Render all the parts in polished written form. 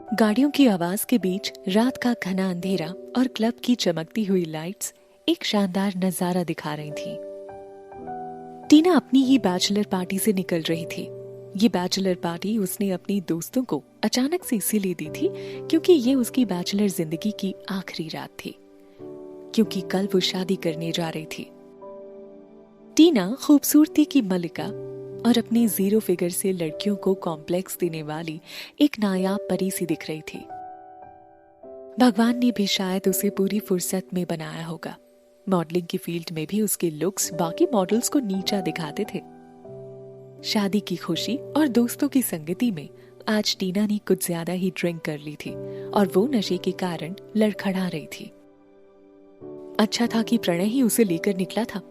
गाड़ियों की आवाज के बीच रात का घना अंधेरा और क्लब की चमकती हुई लाइट्स एक शानदार नजारा दिखा रही थी। टीना अपनी ही बैचलर पार्टी से निकल रही थी। ये बैचलर पार्टी उसने अपनी दोस्तों को अचानक से इसीलिए दी थी क्योंकि ये उसकी बैचलर जिंदगी की आखिरी रात थी, क्योंकि कल वो शादी करने जा रही थी। टीना खूबसूरती की मलिका और अपनी जीरो फिगर से लड़कियों को कॉम्प्लेक्स देने वाली एक नायाब परी सी दिख रही थी। भगवान ने भी शायद उसे पूरी फुर्सत में बनाया होगा। मॉडलिंग की फील्ड में भी उसके लुक्स बाकी मॉडल्स को नीचा दिखाते थे। शादी की खुशी और दोस्तों की संगति में आज टीना ने कुछ ज्यादा ही ड्रिंक कर ली थी और वो नशे के कारण लड़खड़ा रही थी। अच्छा था कि प्रणय ही उसे लेकर निकला था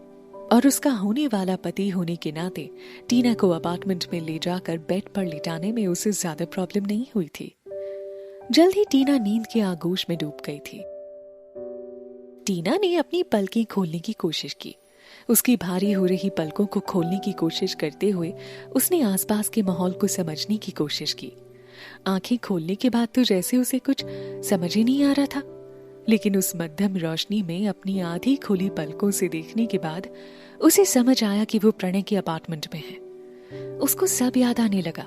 और उसका होने वाला पति होने के नाते टीना को अपार्टमेंट में ले जाकर बेड पर लिटाने में उसे ज्यादा प्रॉब्लम नहीं हुई थी। जल्द ही टीना नींद के आगोश में डूब गई थी। टीना ने अपनी पलकें खोलने की कोशिश की। उसकी भारी हो रही पलकों को खोलने की कोशिश करते हुए उसने आसपास के माहौल को समझने की कोशिश की। आंखें खोलने के बाद तो जैसे उसे कुछ समझ ही नहीं आ रहा था, लेकिन उस मध्यम रोशनी में अपनी आधी खुली पलकों से देखने के बाद उसे समझ आया कि वो प्रणय के अपार्टमेंट में है। उसको सब याद आने लगा।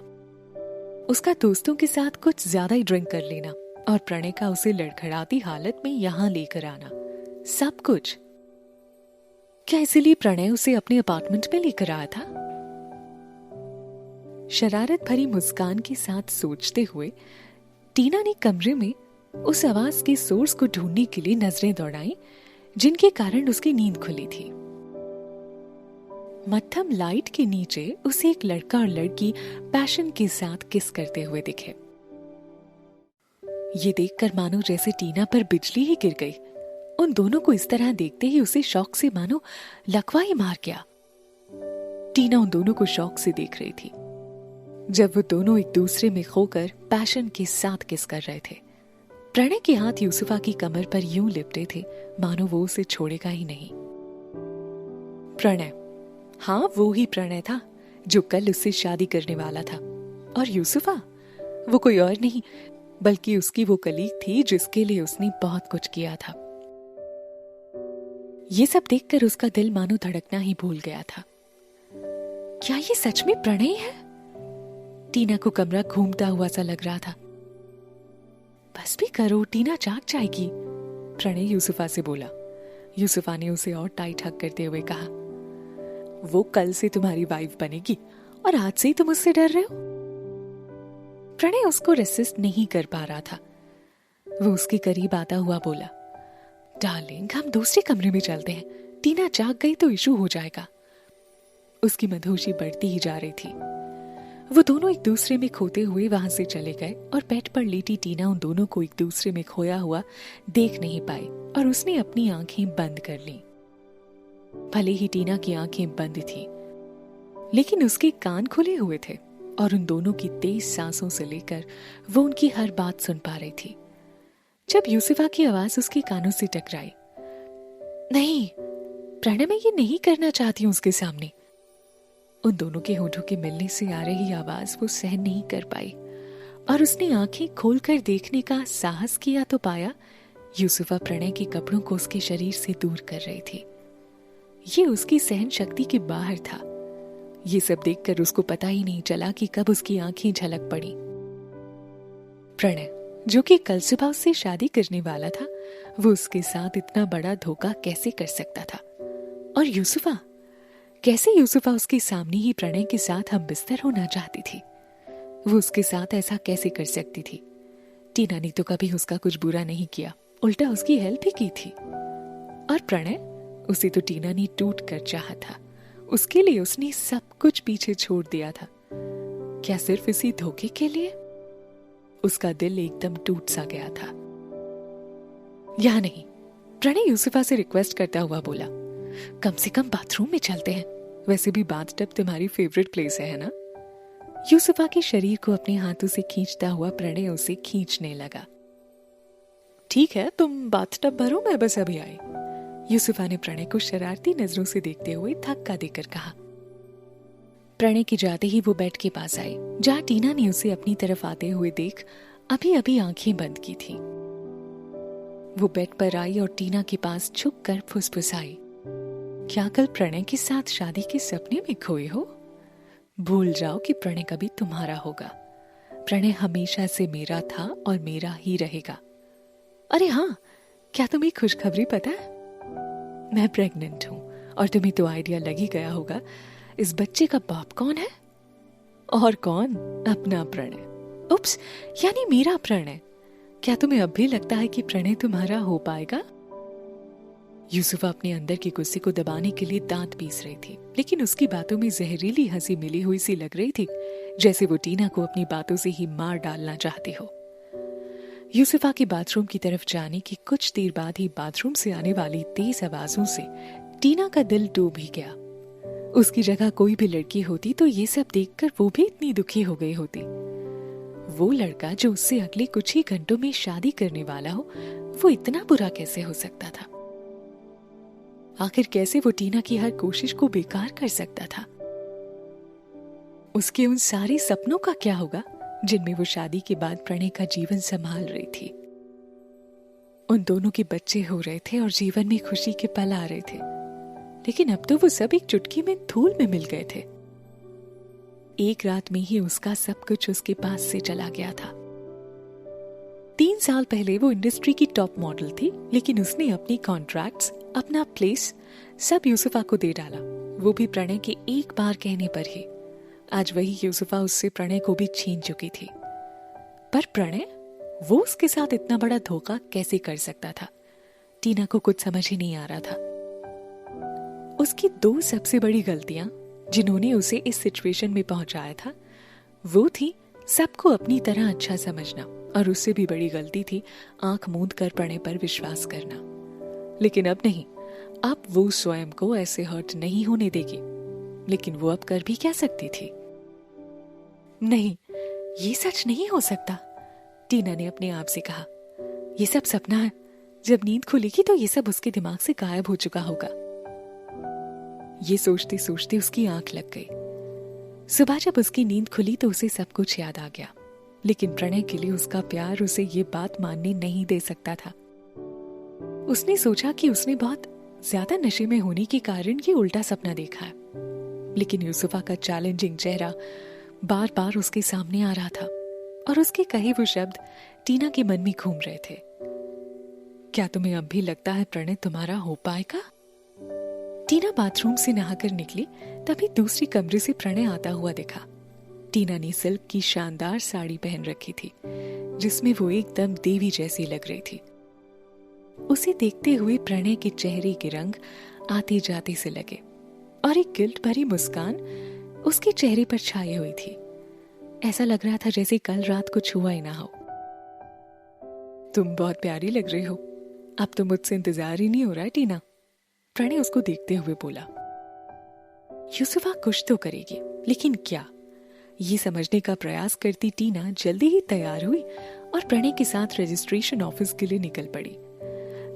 उसका दोस्तों के साथ कुछ ज्यादा ही ड्रिंक कर लेना और प्रणय का उसे लड़खड़ाती हालत में यहां लेकर आना, सब कुछ। क्या इसीलिए प्रणय उसे अपने अपार्टमेंट में लेकर आया था? शरारत भरी मुस्कान के साथ सोचते हुए टीना ने कमरे में उस आवाज के सोर्स को ढूंढने के लिए नजरें दौड़ाई जिनके कारण उसकी नींद खुली थी। मध्यम लाइट के नीचे उसे एक लड़का और लड़की पैशन के साथ किस करते हुए दिखे। ये देखकर मानो जैसे टीना पर बिजली ही गिर गई। उन दोनों को इस तरह देखते ही उसे शौक से मानो लकवा ही मार गया। टीना उन दोनों को शौक से देख रही थी जब वो दोनों एक दूसरे में खोकर पैशन के साथ किस कर रहे थे। प्रणय के हाथ यूसुफा की कमर पर यूं लिपटे थे मानो वो उसे छोड़ेगा ही नहीं। प्रणय, हाँ वो ही प्रणय था जो कल उससे शादी करने वाला था। और यूसुफा वो कोई और नहीं बल्कि उसकी वो कलीग थी जिसके लिए उसने बहुत कुछ किया था। ये सब देखकर उसका दिल मानो धड़कना ही भूल गया था। क्या ये सच में प्रणय है? टीना को कमरा घूमता हुआ सा लग रहा था। बस भी करो, टीना जाग जाएगी, प्रणय यूसुफा से बोला। यूसुफा ने उसे और टाइट हक करते हुए कहा, वो कल से तुम्हारी वाइफ बनेगी और आज से ही तुम उससे डर रहे हो। प्रणय उसको रेसिस्ट नहीं कर पा रहा था। वो उसके करीब आता हुआ बोला, डार्लिंग हम दूसरे कमरे में चलते हैं, टीना जाग गई तो इशू हो जाएगा। उसकी मधोशी बढ़ती ही जा रही थी। वो दोनों एक दूसरे में खोते हुए वहां से चले गए और बेड पर लेटी टीना उन दोनों को एक दूसरे में खोया हुआ देख नहीं पाई और उसने अपनी आंखें बंद कर ली। भले ही टीना की आंखें बंद थी लेकिन उसके कान खुले हुए थे और उन दोनों की तेज सांसों से लेकर वो उनकी हर बात सुन पा रही थी। जब यूसुफा की आवाज उसके कानों से टकराई, नहीं प्रणय, मैं ये नहीं करना चाहती हूं उसके सामने। उन दोनों के होठों के मिलने से आ रही आवाज वो सहन नहीं कर पाई और उसने आंखें खोलकर देखने का साहस किया तो पाया यूसुफा प्रणय के कपड़ों को उसके शरीर से दूर कर रही थी। ये उसकी सहन शक्ति के बाहर था। ये सब देखकर उसको पता ही नहीं चला कि कब उसकी आंखें झलक पड़ी। प्रणय जो कि कल सुबह उससे शादी करने वाला था, वो उसके साथ इतना बड़ा धोखा कैसे कर सकता था? और यूसुफा, कैसे यूसुफा उसके सामने ही प्रणय के साथ हम बिस्तर होना चाहती थी? वो उसके साथ ऐसा कैसे कर सकती थी? टीना ने तो कभी उसका कुछ बुरा नहीं किया, उल्टा उसकी हेल्प ही की थी। और प्रणय, उसे तो टीना ने टूट कर चाहा था। उसके लिए उसने सब कुछ पीछे छोड़ दिया था। क्या सिर्फ इसी धोखे के लिए? उसका दिल एकदम टूट सा गया था। यहां नहीं, प्रणय यूसुफा से रिक्वेस्ट करता हुआ बोला, कम से कम बाथरूम में चलते हैं, वैसे भी बाथटब तुम्हारी फेवरेट प्लेस है ना? यूसुफा के शरीर को अपने हाथों से खींचता हुआ प्रणय उसे खींचने लगा। ठीक है, तुम बाथटब भरो, मैं बस अभी आई। यूसुफा ने प्रणय को शरारती नजरों से देखते हुए धक्का देकर कहा। प्रणय की जाते ही वो बेड के पास आई जहां टीना ने उसे अपनी तरफ आते हुए देख अभी अभी आंखें बंद की थी। वो बेड पर आई और टीना के पास छुप कर फुसफुसाई, क्या कल प्रणय के साथ शादी के सपने में खोए हो? भूल जाओ कि प्रणय कभी तुम्हारा होगा। प्रणय हमेशा से मेरा था और मेरा ही रहेगा। अरे हाँ, क्या तुम्हें खुशखबरी पता है? मैं प्रेग्नेंट हूं और तुम्हें तो आइडिया लग ही गया होगा इस बच्चे का बाप कौन है। और कौन? अपना प्रणय। उप्स, यानी मेरा प्रणय। क्या तुम्हें अब भी लगता है कि प्रणय तुम्हारा हो पाएगा? यूसुफा अपने अंदर के गुस्से को दबाने के लिए दांत पीस रही थी, लेकिन उसकी बातों में जहरीली हंसी मिली हुई सी लग रही थी, जैसे वो टीना को अपनी बातों से ही मार डालना चाहती हो। यूसुफा के बाथरूम की तरफ जाने की कुछ देर बाद ही बाथरूम से आने वाली तेज आवाजों से टीना का दिल डूब ही गया। उसकी जगह कोई भी लड़की होती तो ये सब देखकर वो भी इतनी दुखी हो गई होती। वो लड़का जो उससे अगले कुछ ही घंटों में शादी करने वाला हो, वो इतना बुरा कैसे हो सकता था? आखिर कैसे वो टीना की हर कोशिश को बेकार कर सकता था? उसके उन सारे सपनों का क्या होगा जिनमें वो शादी के बाद प्रणय का जीवन संभाल रही थी? उन दोनों के बच्चे हो रहे थे और जीवन में खुशी के पल आ रहे थे, लेकिन अब तो वो सब एक चुटकी में धूल में मिल गए थे। एक रात में ही उसका सब कुछ उसके पास से चला गया था। 3 साल पहले वो इंडस्ट्री की टॉप मॉडल थी, लेकिन उसने अपनी कॉन्ट्रैक्ट्स, अपना प्लेस सब यूसुफा को दे डाला, वो भी प्रणय के एक बार कहने पर ही। आज वही यूसुफा उससे प्रणय को भी छीन चुकी थी। पर प्रणय, वो उसके साथ इतना बड़ा धोखा कैसे कर सकता था? टीना को कुछ समझ ही नहीं आ रहा था। उसकी 2 सबसे बड़ी गलतियां जिन्होंने उसे इस सिचुएशन में पहुंचाया था, वो थी सबको अपनी तरह अच्छा समझना, और उससे भी बड़ी गलती थी आंख मूंद कर प्रणय पर विश्वास करना। लेकिन अब नहीं, अब वो स्वयं को ऐसे हर्ट नहीं होने देगी। लेकिन वो अब कर भी क्या सकती थी? नहीं, ये सच नहीं हो सकता, टीना ने अपने आप से कहा। ये सब सपना है। जब नींद खुलेगी तो ये सब उसके दिमाग से गायब हो चुका होगा। ये सोचते सोचते उसकी आंख लग गई। सुबह जब उसकी नींद खुली तो उसे सब कुछ याद आ गया, लेकिन प्रणय के लिए उसका प्यार उसे ये बात मानने नहीं दे सकता था। उसने सोचा कि उसने बहुत ज्यादा नशे में होने के कारण ये उल्टा सपना देखा है, लेकिन यूसुफा का चैलेंजिंग चेहरा बार बार उसके सामने आ रहा था और उसके कहे वो शब्द टीना के मन में घूम रहे थे। क्या तुम्हें अब भी लगता है प्रणय तुम्हारा हो पाएगा? टीना बाथरूम से नहाकर निकली, तभी दूसरी कमरे से प्रणय आता हुआ दिखा। टीना ने सिल्क की शानदार साड़ी पहन रखी थी, जिसमें वो एकदम देवी जैसी लग रही थी। उसे देखते हुए प्रणय के चेहरे के रंग आते जाते से लगे और एक गिल्ट भरी मुस्कान उसके चेहरे पर छाई हुई थी। ऐसा लग रहा था जैसे कल रात कुछ हुआ ही ना हो। तुम बहुत प्यारी लग रही हो। अब तो मुझसे इंतजार ही नहीं हो रहा है टीना, प्रणय उसको देखते हुए बोला। यूसुफा कुछ तो करेगी, लेकिन क्या? ये समझने का प्रयास करती टीना जल्दी ही तैयार हुई और प्रणय के साथ रजिस्ट्रेशन ऑफिस के लिए निकल पड़ी।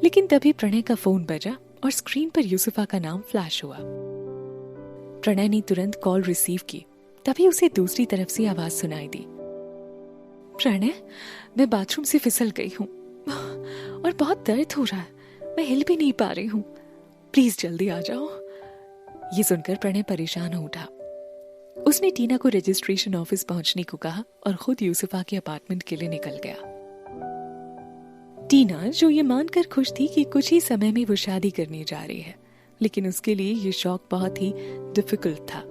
लेकिन तभी प्रणय का फोन बजा और स्क्रीन पर यूसुफा का नाम फ्लैश हुआ। प्रणय ने तुरंत कॉल रिसीव की, तभी उसे दूसरी तरफ से आवाज सुनाई दी। प्रणय, मैं बाथरूम से फिसल गई हूँ और बहुत दर्द हो रहा है, मैं हिल भी नहीं पा रही हूँ, प्लीज जल्दी आ जाओ। ये सुनकर प्रणय परेशान हो उठा। उसने टीना को रजिस्ट्रेशन ऑफिस पहुंचने को कहा और खुद यूसुफा के अपार्टमेंट के लिए निकल गया। टीना, जो ये मानकर खुश थी कि कुछ ही समय में वो शादी करने जा रही है, लेकिन उसके लिए ये शौक बहुत ही डिफिकल्ट था।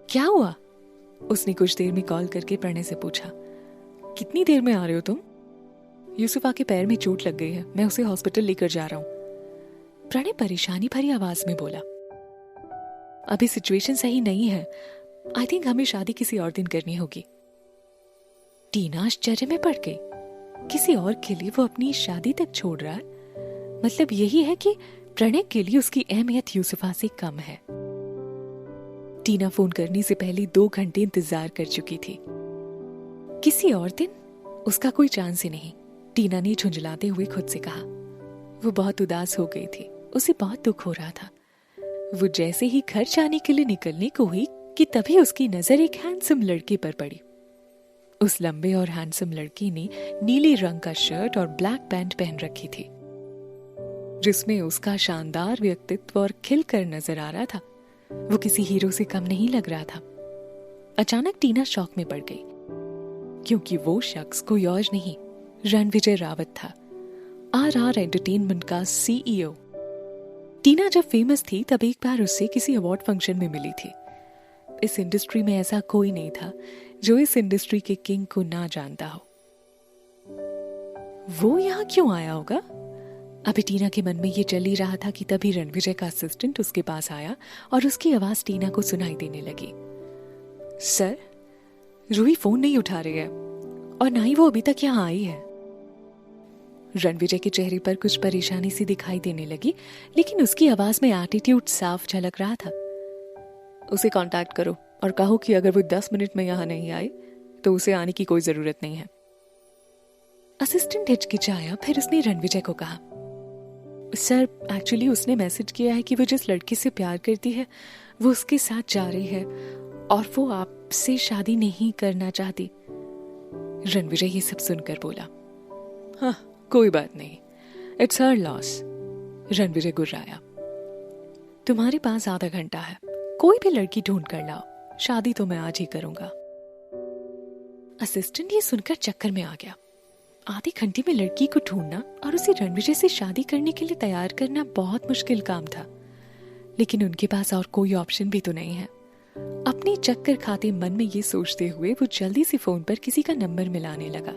क्या हुआ? उसने कुछ देर में कॉल करके प्रणय से पूछा। कितनी देर में आ रहे हो तुम? यूसुफा के पैर में चोट लग गई है, मैं उसे हॉस्पिटल लेकर जा रहा हूं, प्रणय परेशानी भरी आवाज में बोला। अभी सिचुएशन सही नहीं है, आई थिंक हमें शादी किसी और दिन करनी होगी। टीना आश्चर्य में पड़ गई। किसी और के लिए वो अपनी शादी तक छोड़ रहा है? मतलब यही है कि प्रणय के लिए उसकी अहमियत यूसुफा से कम है। टीना फोन करने से पहले 2 घंटे इंतजार कर चुकी थी। किसी और दिन? उसका कोई चांस ही नहीं, टीना ने झुंझलाते हुए खुद से कहा। वो बहुत उदास हो गई थी, उसे बहुत दुख हो रहा था। वो जैसे ही घर जाने के लिए निकलने को हुई कि तभी उसकी नजर एक हैंडसम लड़के पर पड़ी। उस लंबे और हैंडसम लड़की ने नीले रंग का शर्ट और ब्लैक पैंट पहन रखी थी, जिसमें उसका शानदार व्यक्तित्व और खिलकर नजर आ रहा था। वो किसी हीरो से कम नहीं लग रहा था। अचानक टीना शॉक में पड़ गई, क्योंकि वो शख्स कोई और नहीं, रणविजय रावत था, RR एंटरटेनमेंट का CEO। टीना जब फेमस थी तब एक बार उससे किसी अवार्ड फंक्शन में मिली थी। इस इंडस्ट्री में ऐसा कोई नहीं था जो इस इंडस्ट्री के किंग को ना जानता हो। वो यहाँ क्यों आया होगा? अभी टीना के मन में ये चल ही रहा था कि तभी रणविजय का असिस्टेंट उसके पास आया और उसकी आवाज टीना को सुनाई देने लगी। सर, रूही फोन नहीं उठा रही है और ना ही वो अभी तक यहाँ आई है। रणविजय के चेहरे पर कुछ परेशानी सी दिखाई देने लगी, लेकिन उसकी आवाज में एटीट्यूड साफ झलक रहा था। उसे कांटेक्ट करो और कहो कि अगर वो 10 मिनट में यहाँ नहीं आई तो उसे आने की कोई जरूरत नहीं है। असिस्टेंट हिचकिचाया, फिर उसने रणविजय को कहा, सर एक्चुअली उसने मैसेज किया है कि वो जिस लड़की से प्यार करती है वो उसके साथ जा रही है और वो आपसे शादी नहीं करना चाहती। रणविजय ये सब सुनकर बोला, हाँ कोई बात नहीं, इट्स हर लॉस। रणविजय गुर्राया, तुम्हारे पास आधा घंटा है, कोई भी लड़की ढूंढ कर लाओ, शादी तो मैं आज ही करूंगा। असिस्टेंट ये सुनकर चक्कर में आ गया। आधे घंटे में लड़की को ढूंढना और उसे रणविजय से शादी करने के लिए तैयार करना बहुत मुश्किल काम था, लेकिन उनके पास और कोई ऑप्शन भी तो नहीं है। अपने चक्कर खाते मन में ये सोचते हुए वो जल्दी से फोन पर किसी का नंबर मिलाने लगा।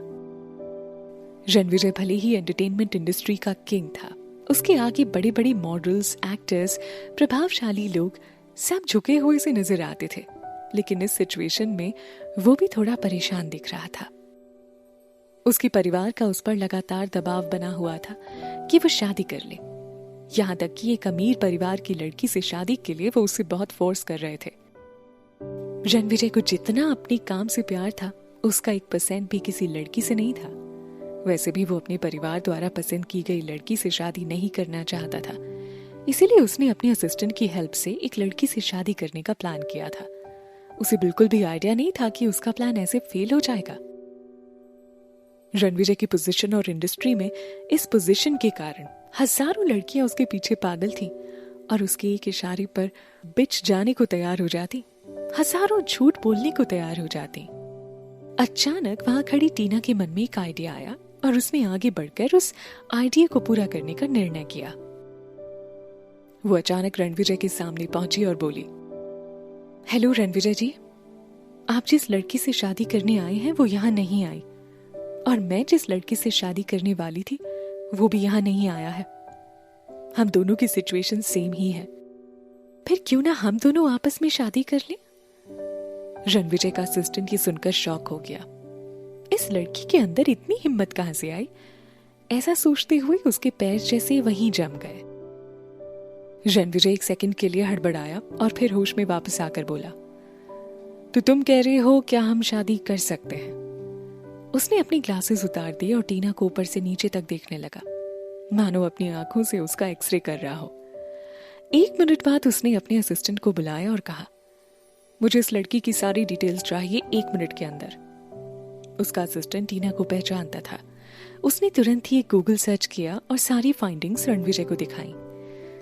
रणविजय भले ही एंटरटेनमेंट इंडस्ट्री का किंग था, उसके आगे बड़े बड़े मॉडल्स, एक्टर्स, प्रभावशाली लोग सब झुके हुए से नजर आते थे, लेकिन इस सिचुएशन में वो भी थोड़ा परेशान दिख रहा था। उसके परिवार का उस पर लगातार दबाव बना हुआ था कि वो शादी कर ले। यहाँ तक कि एक अमीर परिवार की लड़की से शादी के लिए वो उसे बहुत फोर्स कर रहे थे। रणविजय को जितना अपने काम से प्यार था, उसका 1% भी किसी लड़की से नहीं था। वैसे भी वो अपने परिवार द्वारा पसंद की गई लड़की से शादी नहीं करना चाहता था, इसीलिए उसने अपने असिस्टेंट की हेल्प से एक लड़की से शादी करने का प्लान किया था। उसे बिल्कुल भी आइडिया नहीं था कि उसका प्लान ऐसे फेल हो जाएगा। रणविजय की पोजीशन और इंडस्ट्री में इस पोजीशन के कारण हजारों लड़कियां उसके पीछे पागल थीं और उसके एक इशारे पर बिछ जाने को तैयार हो जाती, हजारों झूठ बोलने को तैयार हो जाती। अचानक वहां खड़ी टीना के मन में एक आइडिया आया और उसने आगे बढ़कर उस आइडिया को पूरा करने का निर्णय किया। वो अचानक रणविजय के सामने पहुंची और बोली, हेलो रणविजय जी, आप जिस लड़की से शादी करने आए हैं वो यहाँ नहीं आई, और मैं जिस लड़की से शादी करने वाली थी वो भी यहाँ नहीं आया है। हम दोनों की सिचुएशन सेम ही है, फिर क्यों ना हम दोनों आपस में शादी कर लें? रणविजय का असिस्टेंट ये सुनकर शॉक हो गया। इस लड़की के अंदर इतनी हिम्मत कहां से आई? ऐसा सोचते हुए उसके पैर जैसे वहीं जम गए। रणविजय एक सेकंड के लिए हड़बड़ाया और फिर होश में वापस आकर बोला, तो तुम कह रहे हो क्या हम शादी कर सकते हैं? उसने अपनी ग्लासेस उतार दिए और टीना को ऊपर से नीचे तक देखने लगा, मानो अपनी आंखों से उसका एक्सरे कर रहा हो। 1 मिनट बाद उसने अपने असिस्टेंट को बुलाया और कहा, मुझे इस लड़की की सारी डिटेल्स चाहिए 1 मिनट के अंदर। उसका असिस्टेंट टीना को पहचानता था। उसने तुरंत ही एक गूगल सर्च किया और सारी फाइंडिंग्स रणविजय को दिखाई।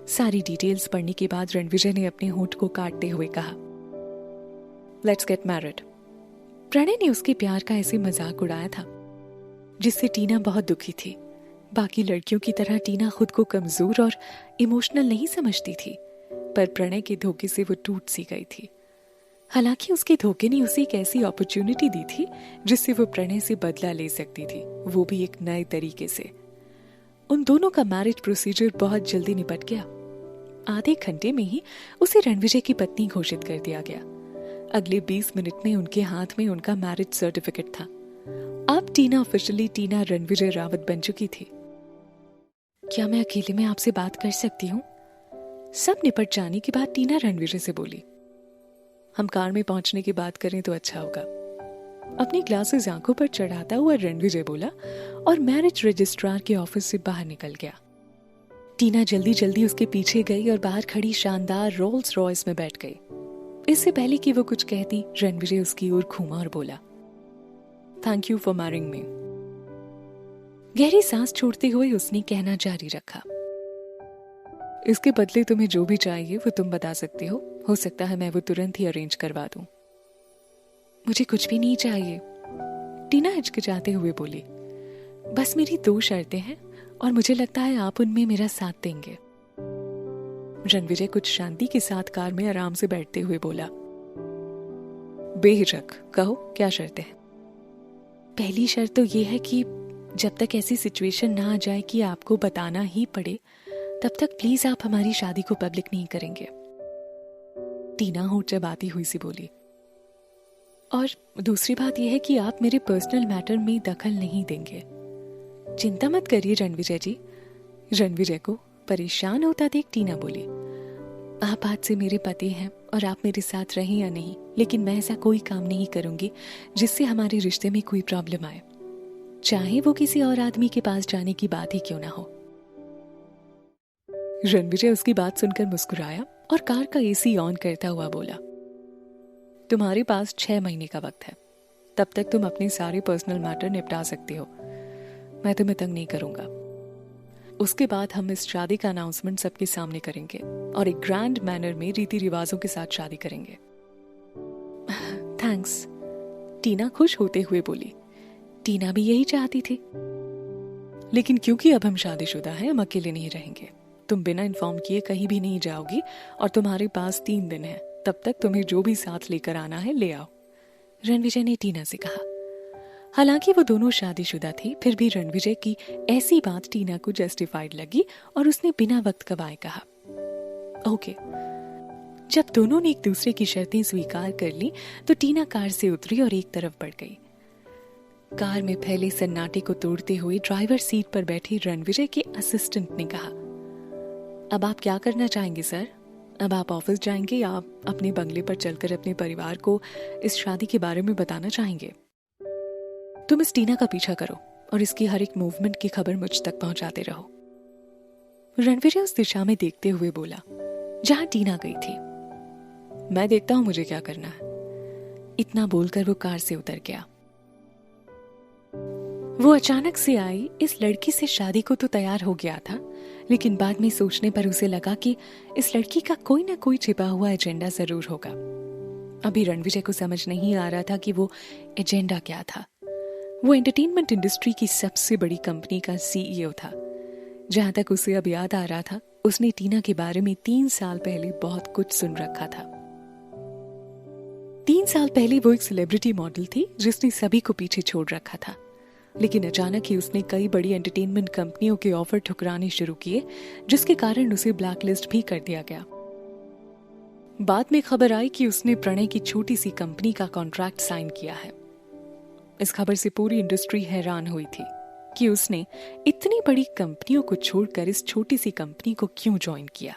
सारी डिटेल्स पढ़ने के बाद रणविजय ने अपने होंठ को काटते हुए कहा, लेट्स गेट मैरिड। प्रणय ने उसके प्यार का ऐसे मजाक उड़ाया था जिससे टीना बहुत दुखी थी। बाकी लड़कियों की तरह टीना खुद को कमजोर और इमोशनल नहीं समझती थी, पर प्रणय के धोखे से वो टूट सी गई थी। हालांकि उसके धोखे ने उसे एक ऐसी अपॉर्चुनिटी दी थी जिससे वो प्रणय से बदला ले सकती थी, वो भी एक नए तरीके से। उन दोनों का मैरिज प्रोसीजर बहुत जल्दी निपट गया। आधे घंटे में ही उसे रणविजय की पत्नी घोषित कर दिया गया। अगले 20 मिनट में उनके हाथ में उनका मैरिज सर्टिफिकेट था। अब टीना ऑफिशियली टीना रणविजय रावत बन चुकी थी। क्या मैं अकेले में आपसे बात कर सकती हूँ? सब निपट जाने के बाद टीना रणविजय से बोली, हम कार में पहुंचने की बात करें तो अच्छा होगा। अपनी ग्लासेस आंखों पर चढ़ाता हुआ रणविजय बोला और मैरिज रजिस्ट्रार के ऑफिस से बाहर निकल गया। टीना जल्दी जल्दी उसके पीछे गई और बाहर खड़ी शानदार रोल्स रॉयस में बैठ गई। इससे पहले कि वो कुछ कहती, रणविजय उसकी ओर घूमा और बोला, थैंक यू फॉर मैरिंग मी। गहरी सांस छोड़ते हुए उसने कहना जारी रखा, इसके बदले तुम्हें जो भी चाहिए वो तुम बता सकती हो सकता है मैं वो तुरंत ही अरेंज करवा दूं। मुझे कुछ भी नहीं चाहिए, टीना हिचकिचाते हुए बोली। बस मेरी 2 शर्तें हैं और मुझे लगता है आप उनमें मेरा साथ देंगे। रणविजय कुछ शांति के साथ कार में आराम से बैठते हुए बोला, बेहिचक कहो क्या शर्तें हैं। पहली शर्त तो ये है कि जब तक ऐसी सिचुएशन ना आ जाए कि आपको बताना ही पड़े, तब तक प्लीज आप हमारी शादी को पब्लिक नहीं करेंगे। टीना होठ चबाती हुई सी बोली, और दूसरी बात यह है कि आप मेरे पर्सनल मैटर में दखल नहीं देंगे। चिंता मत करिए रणविजय जी। रणविजय को परेशान होता देख टीना बोली, आप आज से मेरे पति हैं और आप मेरे साथ रहें या नहीं, लेकिन मैं ऐसा कोई काम नहीं करूंगी जिससे हमारे रिश्ते में कोई प्रॉब्लम आए, चाहे वो किसी और आदमी के पास जाने की बात ही क्यों ना हो। रणविजय उसकी बात सुनकर मुस्कुराया और कार का एसी ऑन करता हुआ बोला, तुम्हारे पास 6 महीने का वक्त है, तब तक तुम अपने सारे पर्सनल मैटर निपटा सकते हो, मैं तुम्हें तंग नहीं करूंगा। उसके बाद हम इस शादी का अनाउंसमेंट सबके सामने करेंगे और एक ग्रैंड मैनर में रीति रिवाजों के साथ शादी करेंगे। थैंक्स, टीना खुश होते हुए बोली। टीना भी यही चाहती थी। लेकिन क्योंकि अब हम शादीशुदा हैं, हम अकेले नहीं रहेंगे। तुम बिना इन्फॉर्म किए कहीं भी नहीं जाओगी और तुम्हारे पास 3 दिन है, तब तक तुम्हें जो भी साथ लेकर आना है ले आओ, रणविजय ने टीना से कहा। हालांकि वो दोनों शादीशुदा थे, फिर भी रणविजय की ऐसी बात टीना को जस्टिफाइड लगी और उसने बिना वक्त गवाए कहा, ओके। जब दोनों ने एक दूसरे की शर्तें स्वीकार कर ली तो टीना कार से उतरी और एक तरफ बढ़ गई। कार में फैले सन्नाटे को तोड़ते हुए ड्राइवर सीट पर बैठे रणविजय के असिस्टेंट ने कहा, अब आप क्या करना चाहेंगे सर? अब आप ऑफिस जाएंगे या आप अपने बंगले पर चलकर अपने परिवार को इस शादी के बारे में बताना चाहेंगे? तुम इस टीना का पीछा करो और इसकी हर एक मूवमेंट की खबर मुझ तक पहुंचाते रहो। रणविजय उस दिशा में देखते हुए बोला जहां टीना गई थी। मैं देखता हूं मुझे क्या करना है। इतना बोलकर वो कार से उतर गया। वो अचानक से आई इस लड़की से शादी को तो तैयार हो गया था, लेकिन बाद में सोचने पर उसे लगा कि इस लड़की का कोई ना कोई छिपा हुआ एजेंडा जरूर होगा। अभी रणविजय को समझ नहीं आ रहा था कि वो एजेंडा क्या था। वो एंटरटेनमेंट इंडस्ट्री की सबसे बड़ी कंपनी का सीईओ था। जहां तक उसे अब याद आ रहा था, उसने टीना के बारे में 3 साल पहले बहुत कुछ सुन रखा था। 3 साल पहले वो एक सेलिब्रिटी मॉडल थी जिसने सभी को पीछे छोड़ रखा था, लेकिन अचानक ही उसने कई बड़ी एंटरटेनमेंट कंपनियों के ऑफर ठुकराने शुरू किए, जिसके कारण उसे ब्लैकलिस्ट भी कर दिया गया। बाद में खबर आई कि उसने प्रणय की छोटी सी कंपनी का कॉन्ट्रैक्ट साइन किया है। इस खबर से पूरी इंडस्ट्री हैरान हुई थी कि उसने इतनी बड़ी कंपनियों को छोड़कर इस छोटी सी कंपनी को क्यों ज्वाइन किया।